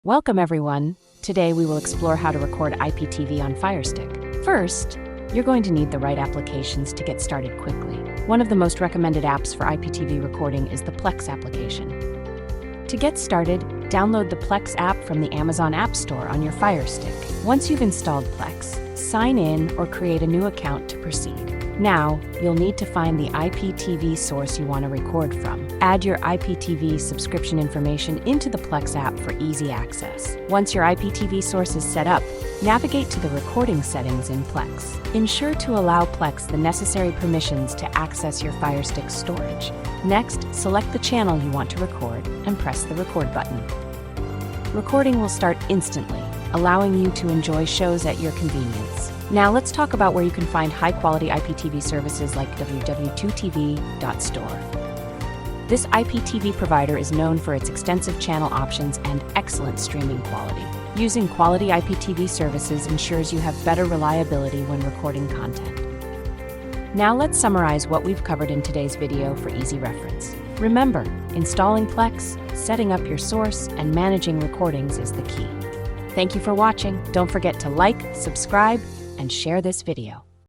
Welcome everyone. Today we will explore how to record IPTV on Firestick. First, you're going to need the right applications to get started quickly. One of the most recommended apps for IPTV recording is the Plex application. To get started, download the Plex app from the Amazon App Store on your Firestick. Once you've installed Plex, sign in or create a new account to proceed. Now, you'll need to find the IPTV source you want to record from. Add your IPTV subscription information into the Plex app for easy access. Once your IPTV source is set up, navigate to the recording settings in Plex. Ensure to allow Plex the necessary permissions to access your Firestick storage. Next, select the channel you want to record and press the record button. Recording will start instantly, allowing you to enjoy shows at your convenience. Now let's talk about where you can find high-quality IPTV services like www.tv.store. This IPTV provider is known for its extensive channel options and excellent streaming quality. Using quality IPTV services ensures you have better reliability when recording content. Now let's summarize what we've covered in today's video for easy reference. Remember, installing Plex, setting up your source, and managing recordings is the key. Thank you for watching. Don't forget to like, subscribe, and share this video.